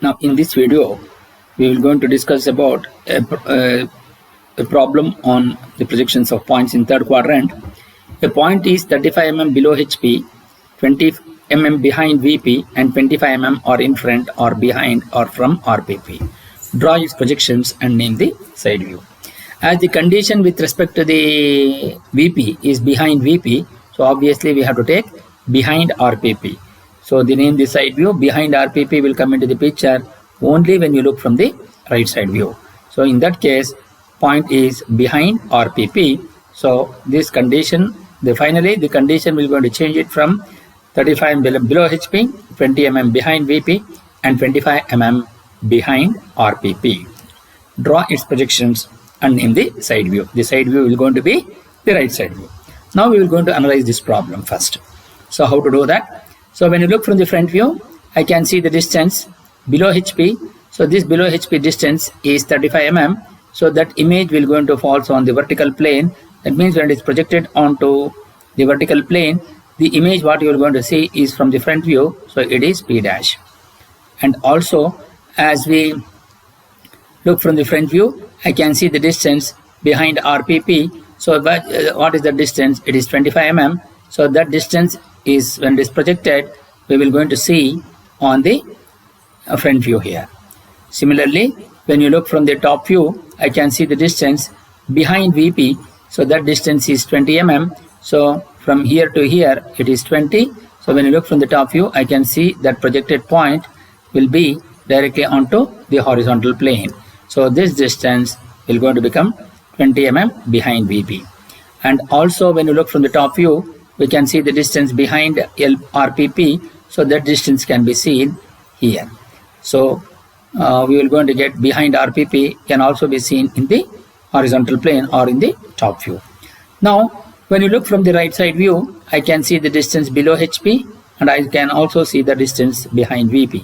Now in this video we will going to discuss about a problem on the projections of points in third quadrant. A point is 35 mm below HP, 20 mm behind VP and 25 mm or in front or behind or from RPP. Draw its projections and name the side view. As the condition with respect to the VP is behind VP, so obviously we have to take behind RPP. So the name the side view. Behind RPP will come into the picture only when you look from the right side view. So in that case, point is behind RPP. So this condition, finally the condition will going to change it from 35 mm below HP, 20 mm behind VP and 25 mm behind RPP. Draw its projections and name the side view. The side view will going to be the right side view. Now we will going to analyze this problem first. So how to do that? So when you look from the front view, I can see the distance below HP. So this below HP distance is 35 mm. So that image will going to fall on the vertical plane. That means when it is projected onto the vertical plane, the image what you are going to see is from the front view. So it is P dash. And also as we look from the front view, I can see the distance behind RPP. So what is the distance? It is 25 mm. So that distance is, when it is projected, we will going to see on the front view here. Similarly, when you look from the top view, I can see the distance behind VP. So that distance is 20 mm. So from here to here, it is 20. So when you look from the top view, I can see that projected point will be directly onto the horizontal plane. So this distance will going to become 20 mm behind VP. And also when you look from the top view, we can see the distance behind RPP. So that distance can be seen here. So we will going to get behind RPP can also be seen in the horizontal plane or in the top view. Now when you look from the right side view, I can see the distance below HP and I can also see the distance behind VP.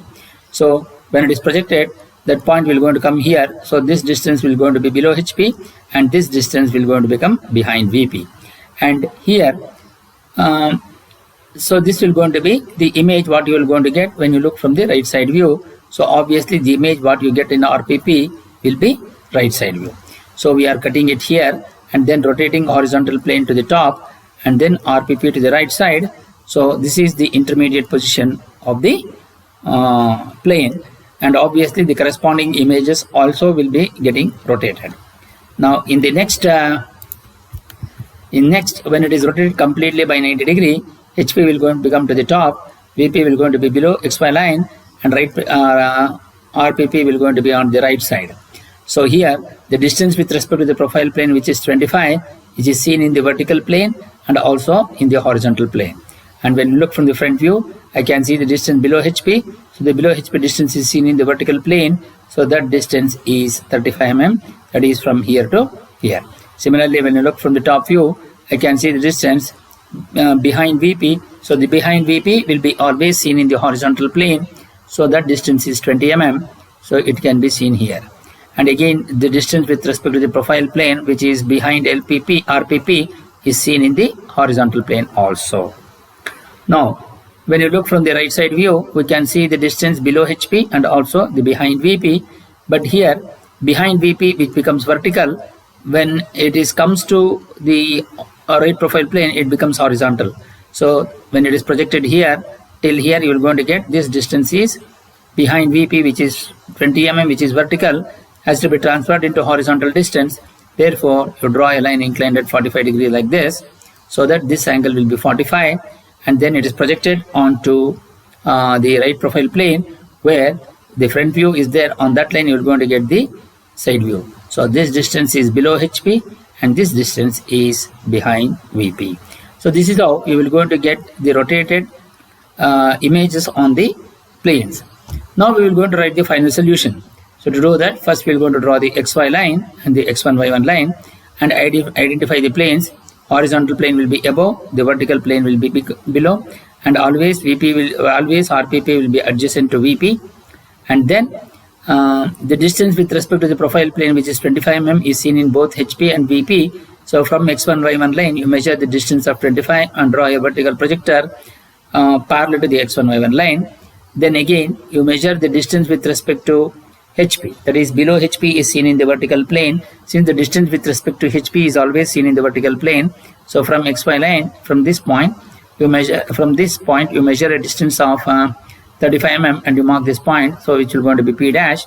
So when it is projected, that point will going to come here. So this distance will going to be below HP and this distance will going to become behind VP. And here so this will going to be the image what you will going to get when you look from the right side view. So obviously the image what you get in RPP will be right side view. So we are cutting it here and then rotating horizontal plane to the top and then RPP to the right side. So this is the intermediate position of the plane, and obviously the corresponding images also will be getting rotated. Now in the next when it is rotated completely by 90 degree, HP will going to become to the top, VP will going to be below XY line and right RPP will going to be on the right side. So here the distance with respect to the profile plane, which is 25, which is seen in the vertical plane and also in the horizontal plane. And when you look from the front view, I can see the distance below HP. So the below HP distance is seen in the vertical plane. So that distance is 35 mm. That is from here to here. Similarly, when you look from the top view, I can see the distance behind VP. So the behind VP will be always seen in the horizontal plane. So that distance is 20 mm. So it can be seen here. And again, the distance with respect to the profile plane, which is behind RPP, is seen in the horizontal plane also. Now, when you look from the right side view, we can see the distance below HP and also the behind VP. But here, behind VP, which becomes vertical, when it comes to the right profile plane, it becomes horizontal. So when it is projected here till here, you are going to get this distance is behind VP, which is 20 mm, which is vertical, has to be transferred into horizontal distance. Therefore, you draw a line inclined at 45 degrees like this, so that this angle will be 45, and then it is projected onto the right profile plane, where the front view is there. On that line, you are going to get the side view. So this distance is below HP and this distance is behind VP. So this is how you will going to get the rotated images on the planes. Now we will going to write the final solution. So to do that, first we are going to draw the XY line and the X1, Y1 line and identify the planes. Horizontal plane will be above, the vertical plane will be below, and always RPP will be adjacent to VP. And then the distance with respect to the profile plane, which is 25 mm, is seen in both HP and VP. So from X1, Y1 line, you measure the distance of 25 and draw a vertical projector parallel to the X1, Y1 line. Then again you measure the distance with respect to HP, that is below HP is seen in the vertical plane. Since the distance with respect to HP is always seen in the vertical plane, so from XY line, from this point you measure a distance of 35 mm and you mark this point, so which will going to be P dash,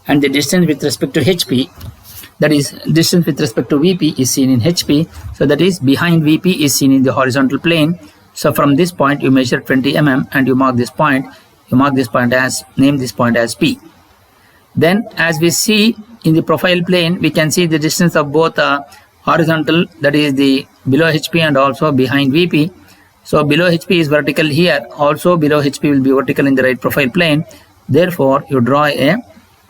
and the distance with respect to HP, that is distance with respect to VP, is seen in HP, so that is behind VP is seen in the horizontal plane. So from this point you measure 20 mm and you mark this point, name this point as P. Then as we see in the profile plane, we can see the distance of both horizontal, that is the below HP and also behind VP. So below HP is vertical here, also below HP will be vertical in the right profile plane. Therefore you draw a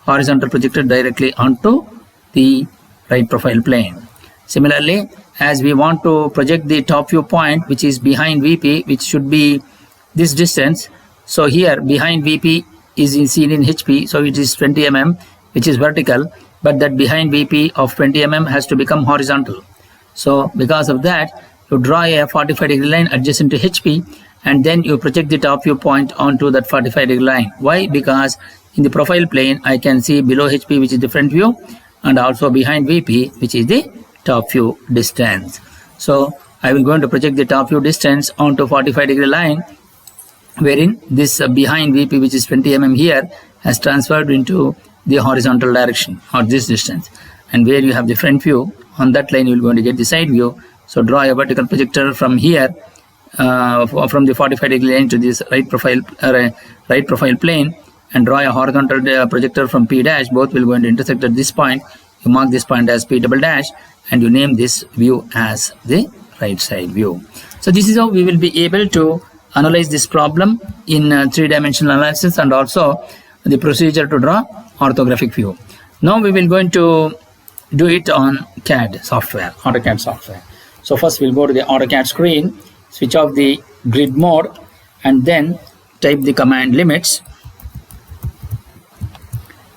horizontal projector directly onto the right profile plane. Similarly, as we want to project the top view point which is behind VP, which should be this distance, so here behind VP is seen in HP, so it is 20 mm which is vertical, but that behind VP of 20 mm has to become horizontal. So because of that you draw a 45-degree line adjacent to HP and then you project the top view point onto that 45-degree line. Why? Because in the profile plane I can see below HP which is the front view and also behind VP which is the top view distance. So I will going to project the top view distance onto 45-degree line, wherein this behind VP which is 20 mm here has transferred into the horizontal direction or this distance, and where you have the front view, on that line you will going to get the side view. So draw a vertical projector from here from the 45-degree line to this right profile plane, and draw a horizontal projector from P dash. Both will going to intersect at this point. You mark this point as P double dash and you name this view as the right side view. So this is how we will be able to analyze this problem in three-dimensional analysis and also the procedure to draw orthographic view. Now we will going to do it on CAD software, AutoCAD software. So first we'll go to the AutoCAD screen, switch off the grid mode and then type the command limits,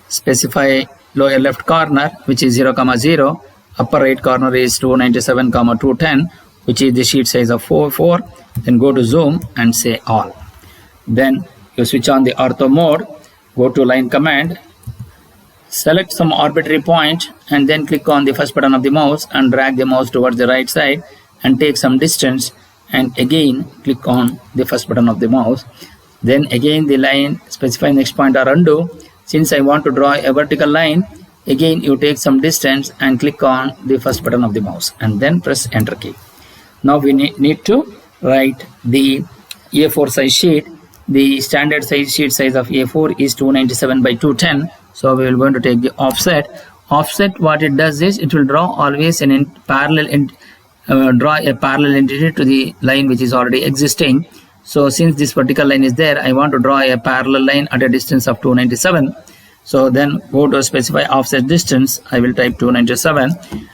specify lower left corner which is 0, 0, upper right corner is 297, 210 which is the sheet size of 4, then go to zoom and say all. Then you switch on the ortho mode, go to line command, select some arbitrary point and then click on the first button of the mouse and drag the mouse towards the right side and take some distance and again click on the first button of the mouse. Then again the line, specify next point or undo. Since I want to draw a vertical line, again you take some distance and click on the first button of the mouse and then press enter key. Now we need to write the A4 size sheet. The standard size sheet size of A4 is 297 by 210. So we will going to take the offset. Offset, what it does is it will draw always draw a parallel entity to the line which is already existing. So since this vertical line is there, I want to draw a parallel line at a distance of 297. So then go to specify offset distance. I will type 297,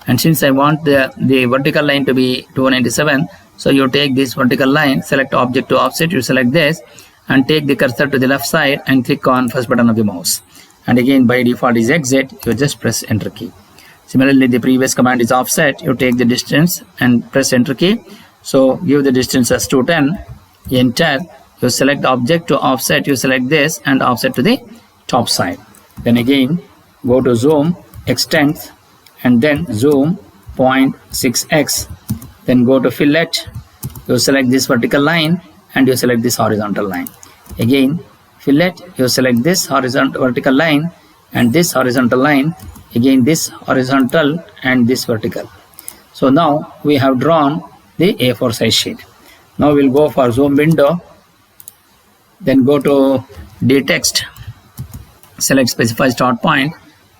and since I want the vertical line to be 297, so you take this vertical line, select object to offset, you select this and take the cursor to the left side and click on first button of the mouse, and again by default is exit. You just press enter key. Similarly, the previous command is offset. You take the distance and press enter key. So give the distance as 210, enter. You select object to offset, you select this and offset to the top side. Then again go to zoom, extend and then zoom 0.6x. Then go to fillet, you select this vertical line and you select this horizontal line. Again fillet, you select this horizontal vertical line and this horizontal line, again this horizontal and this vertical. So now we have drawn the A4 size sheet. Now we'll go for zoom window, then go to dtext, select specify start point.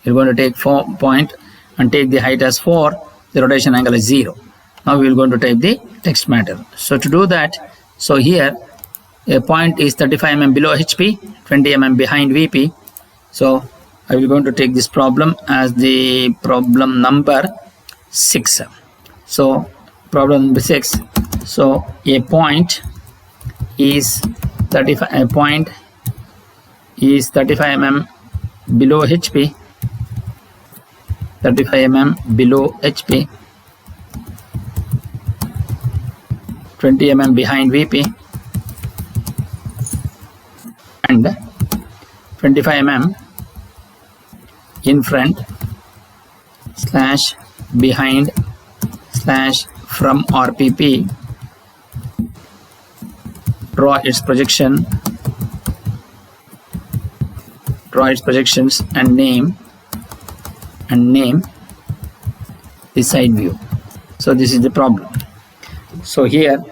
You're going to take 4 point and take the height as 4, the rotation angle is 0. Now we will going to type the text matter. So to do that, so here a point is 35 mm below HP, 20 mm behind VP. So I will going to take this problem as the problem number 6. So problem number 6. So a point is 35 mm below HP, 35 mm below HP, 20 mm behind VP, and 25 mm in front slash behind slash from RPP, draw its projections and name the side view. So this is the problem. So here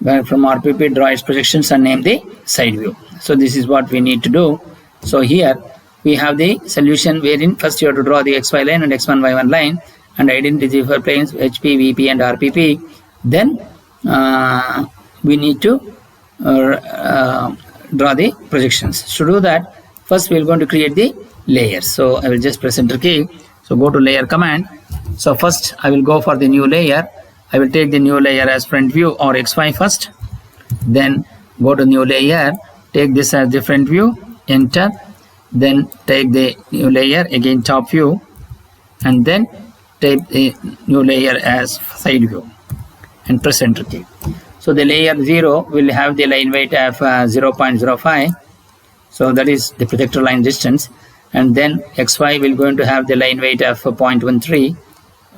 from RPP, draw its projections and name the side view. So this is what we need to do. So here we have the solution wherein first you have to draw the XY line and X1, Y1 line and identify for planes HP, VP and RPP. Then we need to draw the projections. To do that, first we are going to create the layers. So I will just press enter key. So go to layer command. So first I will go for the new layer. I will take the new layer as front view or XY first. Then go to new layer, take this as the front view, enter. Then take the new layer, again top view, and then take the new layer as side view and press enter key. So the layer 0 will have the line weight of 0.05. So that is the projector line distance. And then XY will going to have the line weight of 0.13.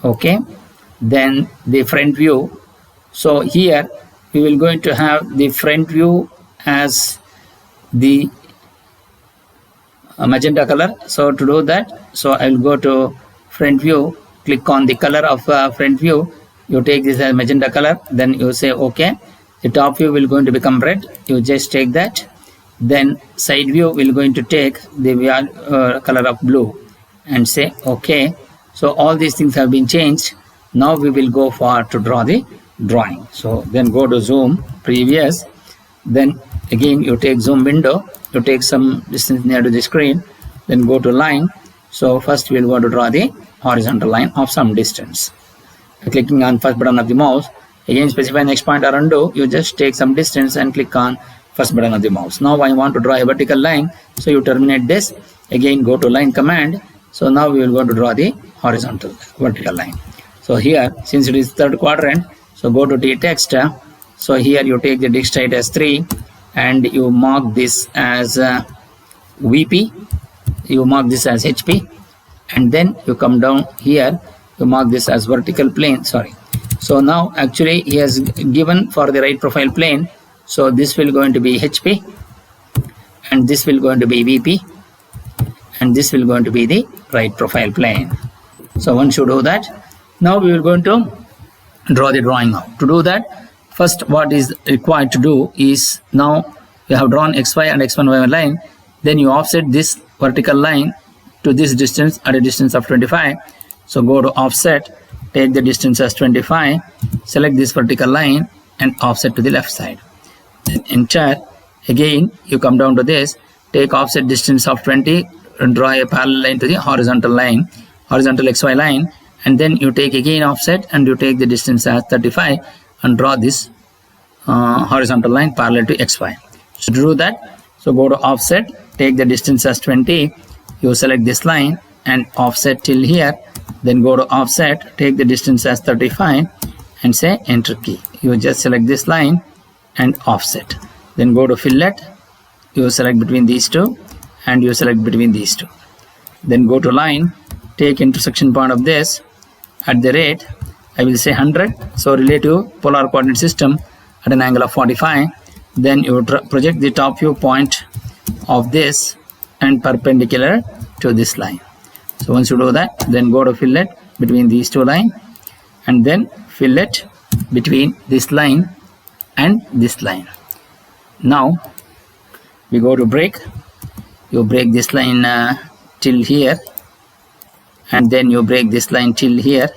Okay. Then the front view. So here we will going to have the front view as the magenta color. So to do that, so I will go to front view, click on the color of front view. You take this as magenta color, then you say OK. The top view will going to become red. You just take that. Then side view will going to take the color of blue and say OK. So all these things have been changed. Now we will go for to draw the drawing. So then go to zoom, previous. Then again you take zoom window. You take some distance near to the screen. Then go to line. So first we will go to draw the horizontal line of some distance. Clicking on first button of the mouse, again specify next point or undo, you just take some distance and click on first button of the mouse. Now I want to draw a vertical line, so you terminate this, again go to line command. So now we will go to draw the horizontal vertical line. So here, since it is third quadrant, so go to the text. So here you take the text height as 3 and you mark this as VP, you mark this as HP, and then you come down here, you mark this as vertical plane. So now actually he has given for the right profile plane. So this will going to be HP and this will going to be VP and this will going to be the right profile plane. So once you do that, now we will going to draw the drawing now. To do that, first what is required to do is, now you have drawn XY and X1, Y1 line, then you offset this vertical line to this distance at a distance of 25. So go to offset, take the distance as 25, select this vertical line and offset to the left side. Then enter. Again you come down to this, take offset distance of 20 and draw a parallel line to the horizontal line, horizontal XY line, and then you take again offset and you take the distance as 35 and draw this horizontal line parallel to XY. So to do that, so go to offset, take the distance as 20, you select this line and offset till here, then go to offset, take the distance as 35 and say enter key. You just select this line and offset, then go to fillet, you select between these two and you select between these two, then go to line, take intersection point of this at the rate, I will say 100, so relative polar coordinate system at an angle of 45. Then you project the top view point of this and perpendicular to this line. So once you do that, then go to fillet between these two lines and then fillet between this line and this line. Now we go to break, you break this line till here and then you break this line till here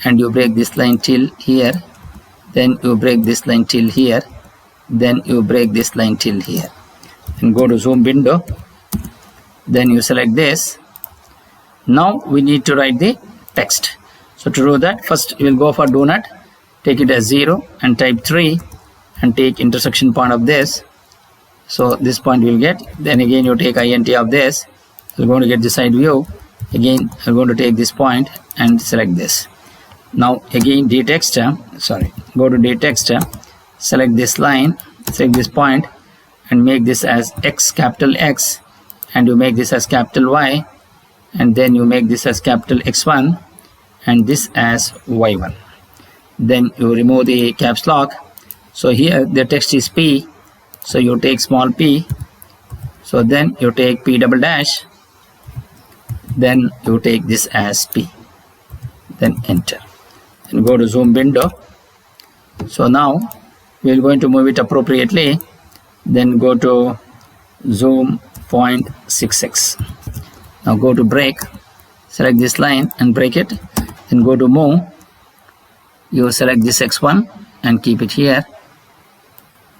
and you break this line till here, then you break this line till here, then you break this line till here, and go to zoom window, then you select this. Now we need to write the text. So to do that, first we will go for do not, take it as 0 and type 3 and take intersection point of this. So this point we will get, then again you take int of this, you're going to get the side view. Again I'm going to take this point and select this. Now again go to dtext, select this line select this point and make this as X, capital X, and you make this as capital Y, and then you make this as capital X1 and this as Y1. Then you remove the caps lock. So here the text is P, so you take small p, so then you take P double dash, then you take this as P, then enter, and go to zoom window. So now we are going to move it appropriately, then go to zoom 0.66. Now go to break, select this line and break it, then go to move, you select this X1 and keep it here,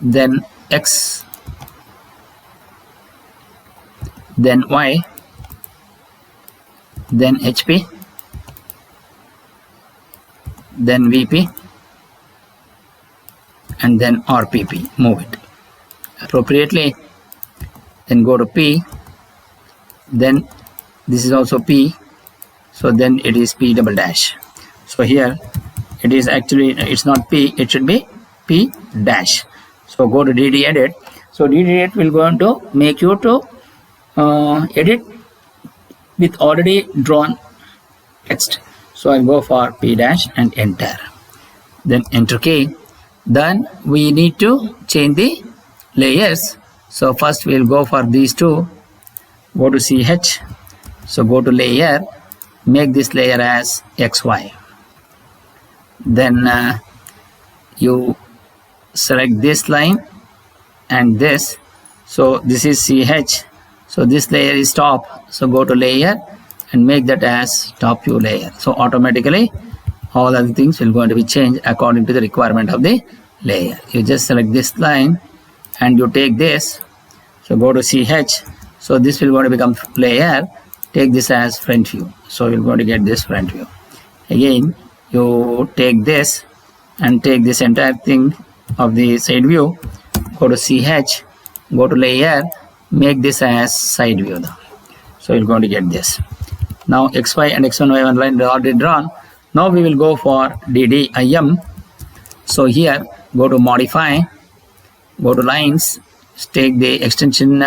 then X, then Y, then HP, then VP, and then RPP. Move it appropriately, then go to P, then this is also P, so then it is P double dash. So here it is actually, it's not P, it should be P dash. So go to DD edit. So DD edit will going to make you to edit with already drawn text. So I'll go for P dash and enter, then enter key. Then we need to change the layers. So first we'll go for these two, go to CH, so go to layer, make this layer as XY, then you select this line and this, so this is CH, so this layer is top, so go to layer and make that as top view layer. So automatically all other things will going to be changed according to the requirement of the layer. You just select this line and you take this, so go to CH, so this will going to become layer, take this as front view, so you're going to get this front view. Again you take this and take this entire thing of the side view, go to CH, go to layer, make this as side view now. So you're going to get this. Now XY and X1 Y1 line are already drawn. Now we will go for DDIM. So here go to modify, go to lines, take the extension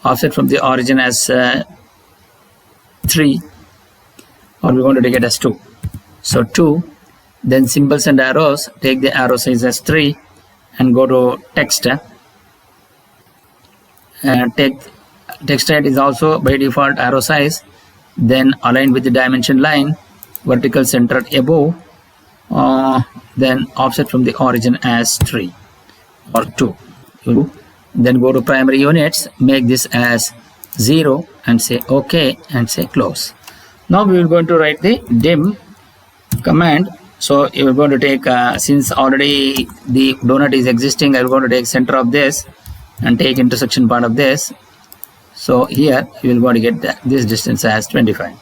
offset from the origin as 3, or we're going to take it as 2. So 2, then symbols and arrows, take the arrow size as 3 and go to text. Take text height is also by default arrow size, then align with the dimension line, vertical centered above, then offset from the origin as 3 or 2. Then go to primary units, make this as 0 and say OK and say close. Now we are going to write the dim command. So you are going to take, since already the donut is existing, I am going to take center of this and take intersection part of this. So here you will going to get this distance as 25.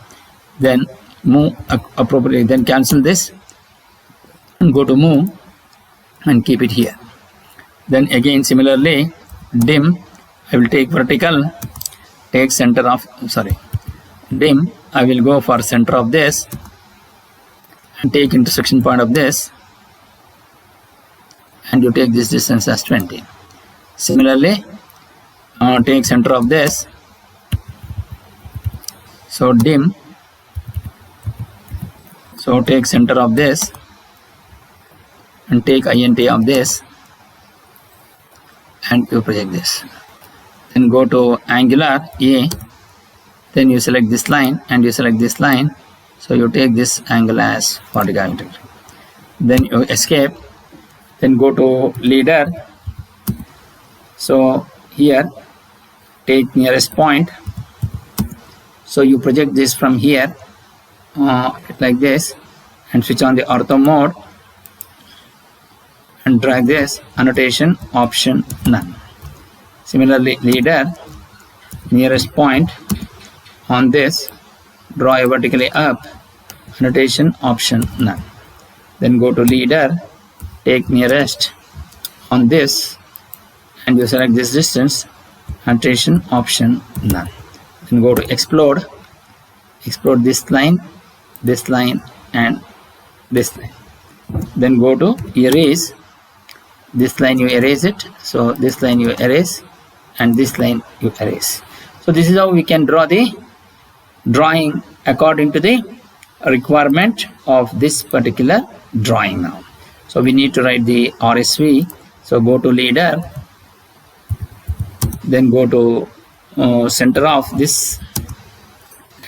Then move appropriately, then cancel this and go to move and keep it here. Then again similarly dim, I will take vertical, take center of, dim, I will go for center of this and take intersection point of this and you take this distance as 20. Similarly take center of this, so dim, so take center of this and take int of this and you project this. Then go to angular A, then you select this line and you select this line, so you take this angle as 45 degrees. Then you escape, then go to leader, so here take nearest point, so you project this from here like this and switch on the ortho mode and drag this, annotation option none. Similarly leader, nearest point on this, draw a vertically up, annotation option none. Then go to leader, take nearest on this and you select this distance, annotation option none. Then go to explode, explode this line and this line. Then go to erase, this line you erase it, so this line you erase, and this line you erase. So this is how we can draw the drawing according to the requirement of this particular drawing now. So we need to write the RSV. So go to leader, then go to center of this,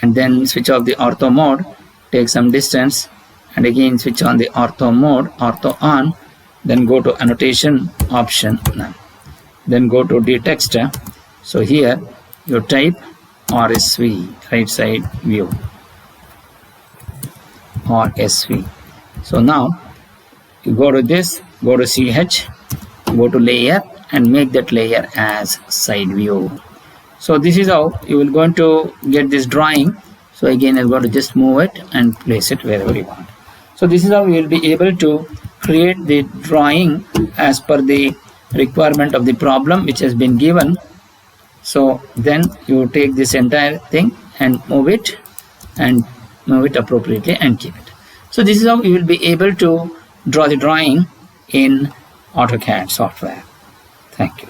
and then switch off the ortho mode, take some distance, and again switch on the ortho mode, ortho on, then go to annotation option, then go to text. So here you type RSV, right side view, RSV. So now you go to this, go to CH, go to layer, and make that layer as side view. So this is how you will going to get this drawing. So again I'm going to just move it and place it wherever you want. So this is how you will be able to create the drawing as per the requirement of the problem which has been given. So then you take this entire thing and move it appropriately and keep it. So this is how you will be able to draw the drawing in AutoCAD software. Thank you.